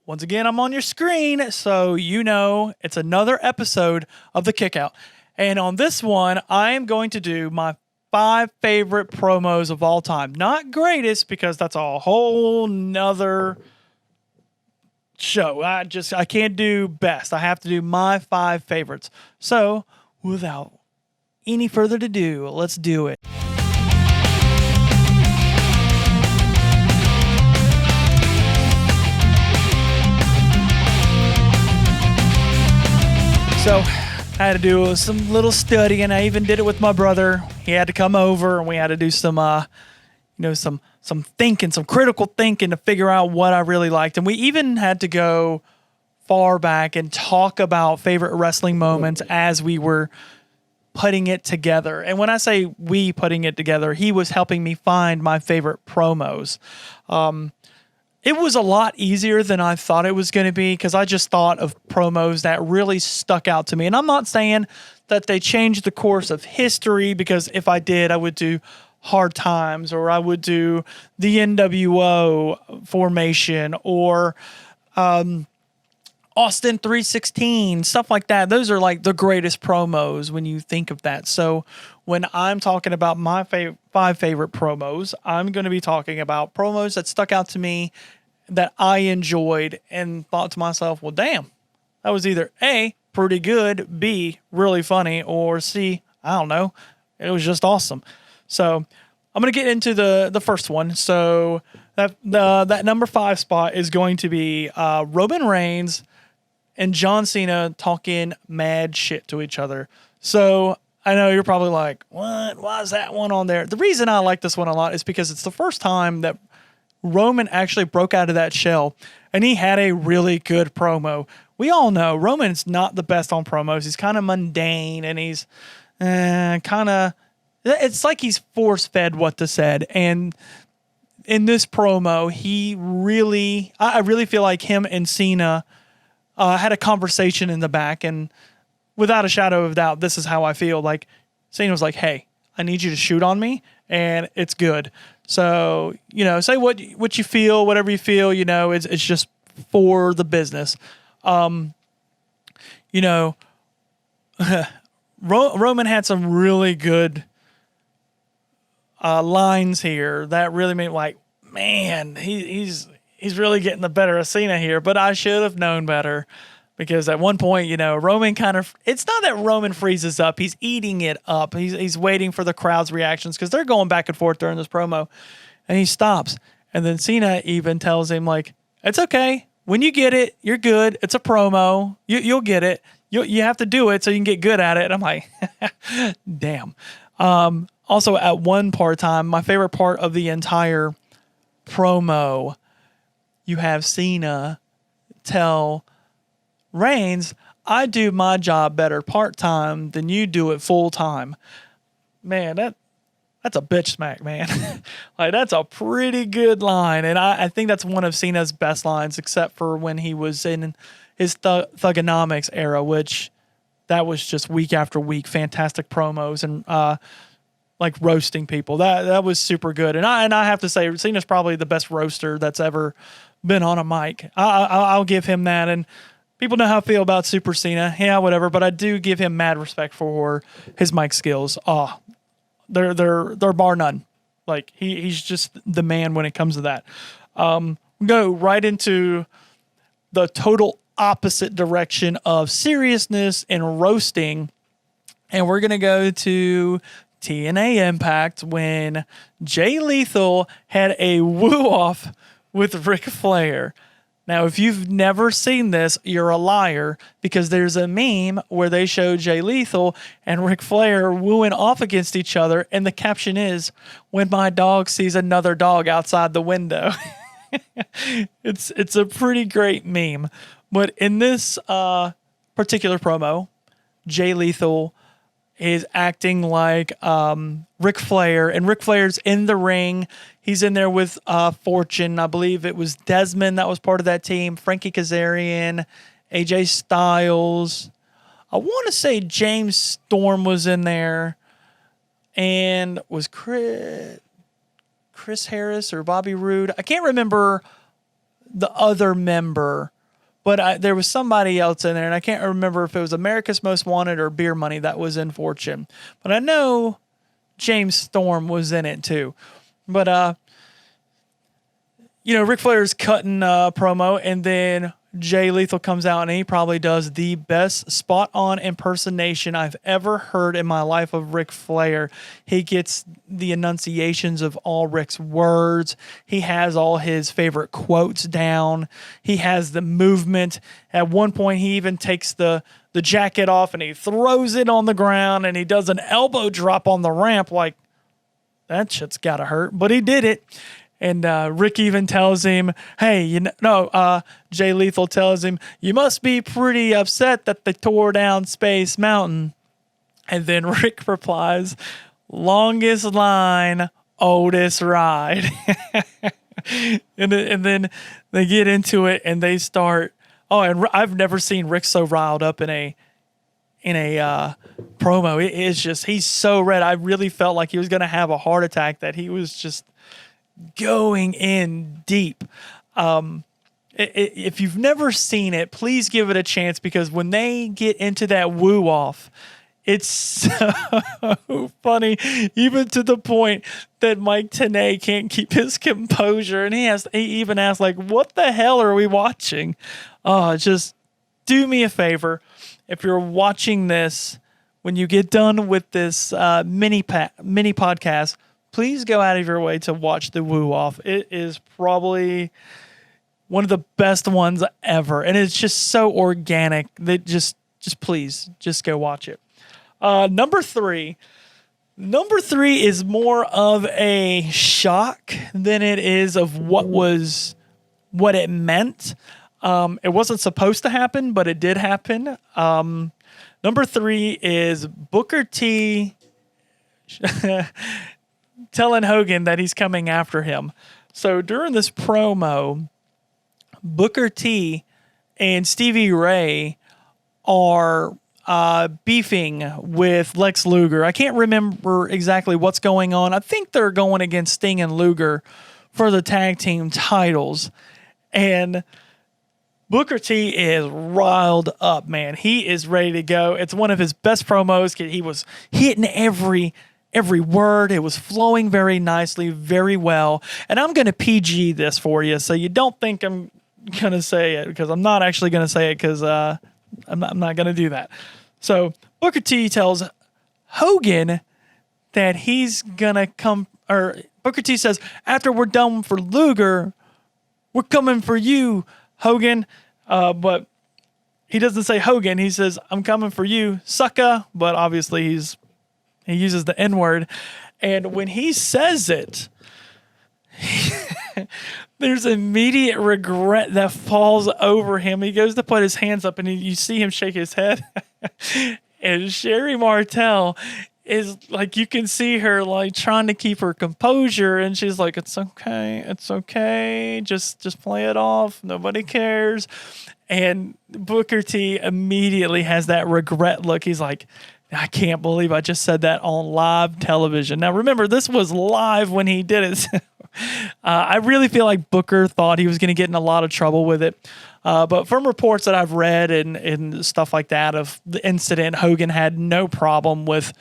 once again, I'm on your screen, so you know it's another episode of The Kickout. And on this one, I am going to do my 5 favorite promos of all time. Not greatest, because that's a whole nother show. I can't do best. I have to do my 5 favorites. So, without any further ado, let's do it. So, I had to do some little studying. I even did it with my brother. He had to come over, and we had to do some thinking, some critical thinking to figure out what I really liked. And we even had to go far back and talk about favorite wrestling moments as we were putting it together. And when I say we putting it together, he was helping me find my favorite promos. It was a lot easier than I thought it was going to be, because I just thought of promos that really stuck out to me. And I'm not saying that they changed the course of history, because if I did, I would do Hard Times, or I would do the NWO formation, or Austin 316, stuff like that. Those are like the greatest promos when you think of that. So when I'm talking about my 5 favorite promos, I'm going to be talking about promos that stuck out to me, that I enjoyed, and thought to myself, well, damn, that was either A, pretty good, B, really funny, or C, I don't know, it was just awesome. So I'm going to get into the first one. So that number 5 spot is going to be Roman Reigns and John Cena talking mad shit to each other. So I know you're probably like, what? Why is that one on there? The reason I like this one a lot is because it's the first time that Roman actually broke out of that shell, and he had a really good promo. We all know Roman's not the best on promos. He's kind of mundane, and he's kind of, it's like he's force-fed what to say. And in this promo, I really feel like him and Cena had a conversation in the back, and without a shadow of a doubt, this is how I feel. Like, Cena was like, hey, I need you to shoot on me, and it's good. So, say what you feel, whatever you feel, it's just for the business. Roman had some really good lines here that really made like, man, he's really getting the better of Cena here, but I should have known better. Because at one point, Roman it's not that Roman freezes up. He's eating it up. He's waiting for the crowd's reactions, because they're going back and forth during this promo. And he stops. And then Cena even tells him, like, it's okay. When you get it, you're good. It's a promo. You'll get it. You have to do it so you can get good at it. And I'm like, damn. Also, at one part time, my favorite part of the entire promo, you have Cena tell Reigns, I do my job better part-time than you do it full-time. Man, that's a bitch smack, man. Like, that's a pretty good line. And I think that's one of Cena's best lines, except for when he was in his Thugonomics era, which that was just week after week, fantastic promos and like roasting people. That was super good. And I have to say, Cena's probably the best roaster that's ever been on a mic. I'll give him that. And people know how I feel about Super Cena. Yeah, whatever. But I do give him mad respect for his mic skills. Oh, they're bar none. Like, he's just the man when it comes to that. Go right into the total opposite direction of seriousness and roasting. And we're going to go to TNA Impact, when Jay Lethal had a woo-off with Ric Flair. Now, if you've never seen this, you're a liar, because there's a meme where they show Jay Lethal and Ric Flair wooing off against each other, and the caption is, when my dog sees another dog outside the window. It's a pretty great meme. But in this particular promo, Jay Lethal is acting like Ric Flair, and Ric Flair's in the ring. He's in there with Fortune. I believe it was Desmond that was part of that team. Frankie Kazarian, AJ Styles. I want to say James Storm was in there. And was Chris Harris or Bobby Roode? I can't remember the other member but there was somebody else in there, and I can't remember if it was America's Most Wanted or Beer Money that was in Fortune. But I know James Storm was in it too. But Ric Flair's cutting promo, and then Jay Lethal comes out, and he probably does the best spot-on impersonation I've ever heard in my life of Ric Flair. He gets the enunciations of all Ric's words. He has all his favorite quotes down. He has the movement. At one point, he even takes the jacket off, and he throws it on the ground, and he does an elbow drop on the ramp like, that shit's got to hurt. But he did it. And Rick even tells him, hey, Jay Lethal tells him, you must be pretty upset that they tore down Space Mountain. And then Rick replies, longest line, oldest ride. and then they get into it and they start. Oh, and I've never seen Rick so riled up in a promo. It is just, he's so red. I really felt like he was going to have a heart attack, that he was just going in deep. If you've never seen it, please give it a chance, because when they get into that woo off, it's so funny, even to the point that Mike Tenay can't keep his composure, and he even asks, like, what the hell are we watching? Just do me a favor. If you're watching this, when you get done with this mini podcast, please go out of your way to watch the Woo Off. It is probably one of the best ones ever, and it's just so organic that just please just go watch it. Number three is more of a shock than it is of what it meant. It wasn't supposed to happen, but it did happen. Number three is Booker T telling Hogan that he's coming after him. So during this promo, Booker T and Stevie Ray are beefing with Lex Luger. I can't remember exactly what's going on. I think they're going against Sting and Luger for the tag team titles. And Booker T is riled up, man. He is ready to go. It's one of his best promos. He was hitting every word. It was flowing very nicely, very well. And I'm going to PG this for you, so you don't think I'm going to say it, because I'm not actually going to say it, because I'm not going to do that. So Booker T tells Hogan that he's going to come, or Booker T says, after we're done for Luger, we're coming for you, Hogan. But he doesn't say Hogan. He says, I'm coming for you, sucker. But obviously he uses the N-word. And when he says it, there's immediate regret that falls over him. He goes to put his hands up, and you see him shake his head. And Sherry Martel is like, you can see her like trying to keep her composure, and she's like, it's okay, just play it off, nobody cares. And Booker T immediately has that regret look. He's like, I can't believe I just said that on live television. Now remember, this was live when he did it. I really feel like Booker thought he was going to get in a lot of trouble with it. But from reports that I've read and stuff like that of the incident, Hogan had no problem with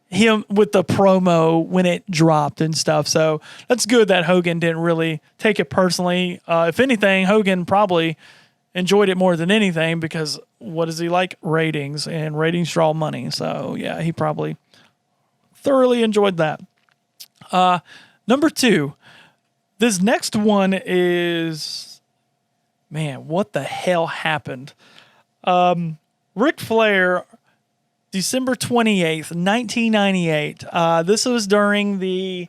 him with the promo when it dropped and stuff. So that's good that Hogan didn't really take it personally. If anything, Hogan probably enjoyed it more than anything, because what is he like? Ratings, and ratings draw money. So yeah, he probably thoroughly enjoyed that. Number two, this next one is, man, what the hell happened? Ric Flair, December 28th, 1998. This was during the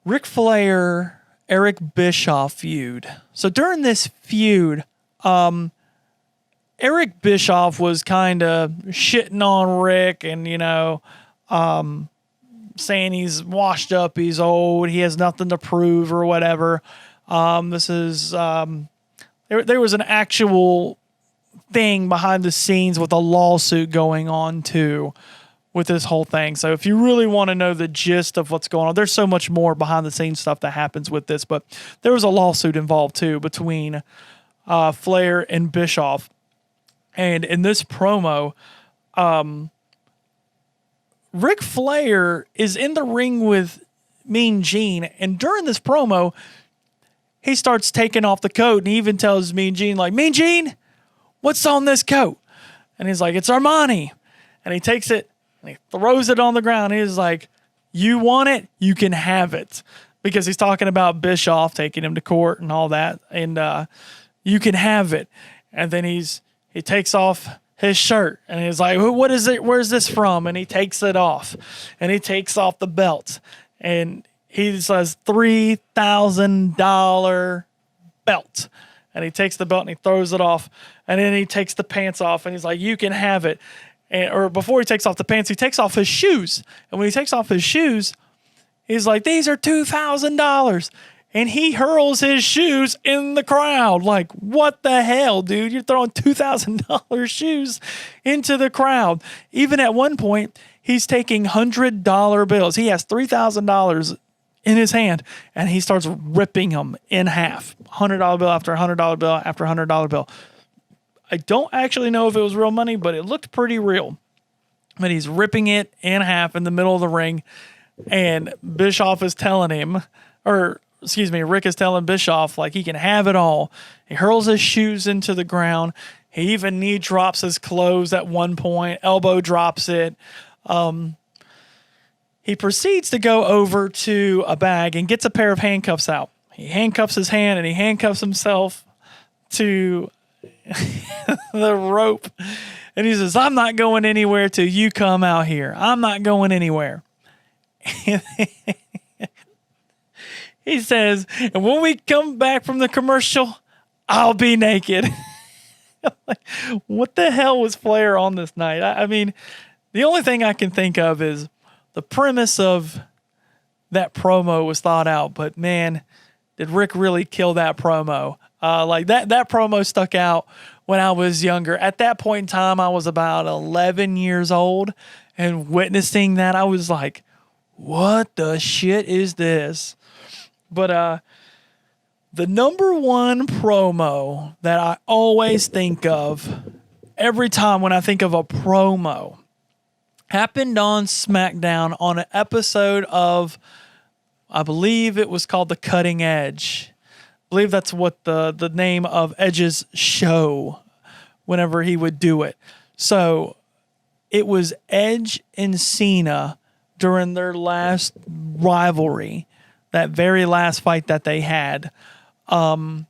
Ric Flair Eric Bischoff feud. So during this feud, Eric Bischoff was kind of shitting on Rick, and saying he's washed up, he's old, he has nothing to prove or whatever. This is there was an actual thing behind the scenes with a lawsuit going on too with this whole thing. So if you really want to know the gist of what's going on, there's so much more behind the scenes stuff that happens with this, but there was a lawsuit involved too between Flair and Bischoff. And in this promo, Ric Flair is in the ring with Mean Gene, and during this promo, he starts taking off the coat, and he even tells Mean Gene, like, Mean Gene, what's on this coat? And he's like, it's Armani. And he takes it, and he throws it on the ground. He's like, you want it? You can have it. Because he's talking about Bischoff taking him to court and all that, and you can have it. And then he takes off his shirt, and he's like, what is it? Where's this from? And he takes it off, and he takes off the belt, and he says $3,000 belt. And he takes the belt and he throws it off, and then he takes the pants off, and he's like, you can have it. Or before he takes off the pants, he takes off his shoes. And when he takes off his shoes, he's like, these are $2,000. And he hurls his shoes in the crowd. Like, what the hell, dude? You're throwing $2,000 shoes into the crowd. Even at one point, he's taking $100 bills. He has $3,000 in his hand, and he starts ripping them in half. $100 bill after $100 bill after $100 bill. I don't actually know if it was real money, but it looked pretty real. But he's ripping it in half in the middle of the ring, and Bischoff is telling him, Rick is telling Bischoff, like, he can have it all. He hurls his shoes into the ground. He even knee drops his clothes at one point, elbow drops it. He proceeds to go over to a bag and gets a pair of handcuffs out. He handcuffs his hand, and he handcuffs himself to the rope. And he says, I'm not going anywhere till you come out here. I'm not going anywhere. He says, and when we come back from the commercial, I'll be naked. Like, what the hell was Flair on this night? I mean, the only thing I can think of is the premise of that promo was thought out, but man, did Rick really kill that promo? Like that promo stuck out when I was younger. At that point in time, I was about 11 years old, and witnessing that, I was like, what the shit is this? But the number one promo that I always think of every time when I think of a promo happened on SmackDown on an episode of, I believe it was called The Cutting Edge. I believe that's what the name of Edge's show, whenever he would do it. So it was Edge and Cena during their last rivalry, that very last fight that they had. Now,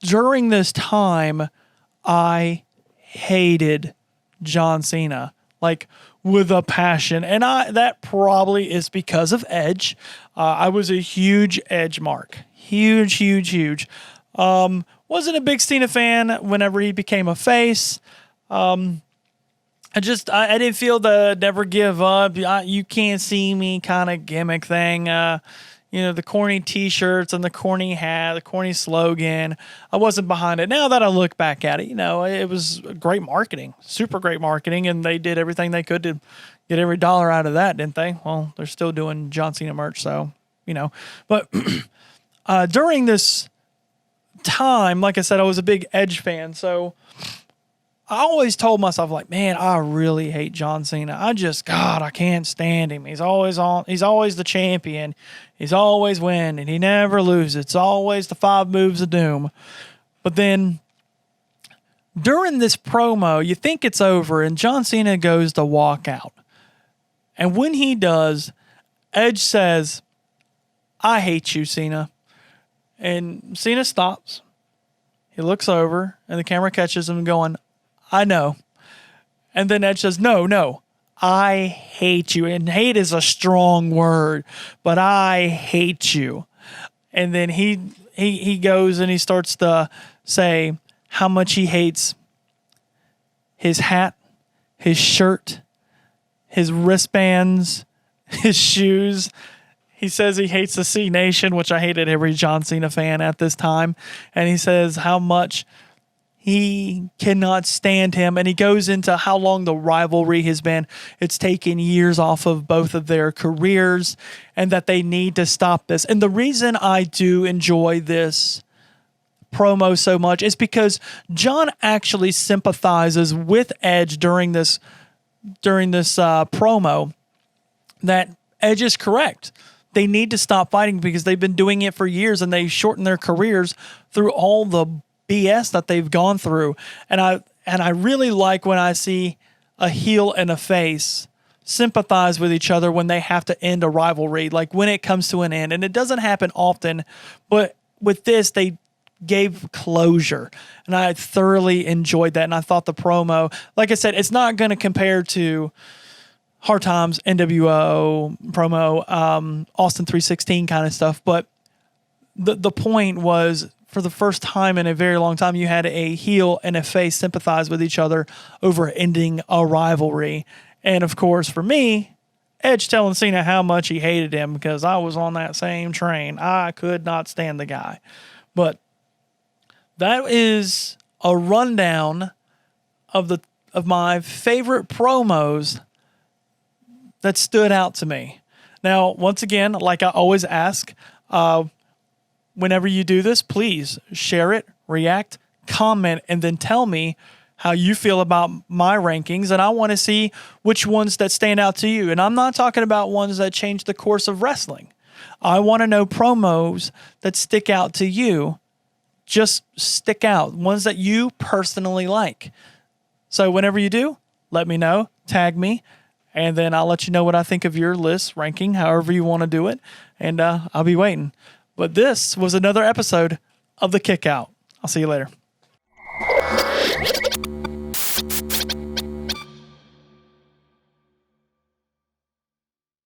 during this time, I hated John Cena, like, with a passion. And that probably is because of Edge. I was a huge Edge mark. Huge. Wasn't a big Cena fan whenever he became a face. I didn't feel the never give up, you can't see me kind of gimmick thing. The corny t-shirts and the corny hat, the corny slogan. I wasn't behind it. Now that I look back at it, it was great marketing, super great marketing, and they did everything they could to get every dollar out of that, didn't they? Well, they're still doing John Cena merch, so, But during this time, like I said, I was a big Edge fan, so I always told myself, like, man, I really hate John Cena. I can't stand him. He's always the champion. He's always winning. He never loses. It's always the 5 moves of doom. But then during this promo, you think it's over, and John Cena goes to walk out. And when he does, Edge says, I hate you, Cena. And Cena stops. He looks over, and the camera catches him going, I know. And then Edge says, no, I hate you. And hate is a strong word, but I hate you. And then he goes and he starts to say how much he hates his hat, his shirt, his wristbands, his shoes. He says he hates the C Nation, which I hated every John Cena fan at this time. And he says how much he cannot stand him, and he goes into how long the rivalry has been. It's taken years off of both of their careers, and that they need to stop this. And the reason I do enjoy this promo so much is because John actually sympathizes with Edge during this promo that Edge is correct. They need to stop fighting because they've been doing it for years and they shorten their careers through all the BS that they've gone through. And I really like when I see a heel and a face sympathize with each other when they have to end a rivalry, like when it comes to an end. And it doesn't happen often, but with this, they gave closure. And I thoroughly enjoyed that. And I thought the promo, like I said, it's not going to compare to Hard Times, NWO promo, Austin 316 kind of stuff. But the point was, for the first time in a very long time, you had a heel and a face sympathize with each other over ending a rivalry. And of course, for me, Edge telling Cena how much he hated him because I was on that same train. I could not stand the guy. But that is a rundown of my favorite promos that stood out to me. Now, once again, like I always ask, whenever you do this, please share it, react, comment, and then tell me how you feel about my rankings. And I want to see which ones that stand out to you. And I'm not talking about ones that change the course of wrestling. I want to know promos that stick out to you. Just stick out. Ones that you personally like. So whenever you do, let me know, tag me, and then I'll let you know what I think of your list ranking, however you want to do it. And I'll be waiting. But this was another episode of The Kick Out. I'll see you later.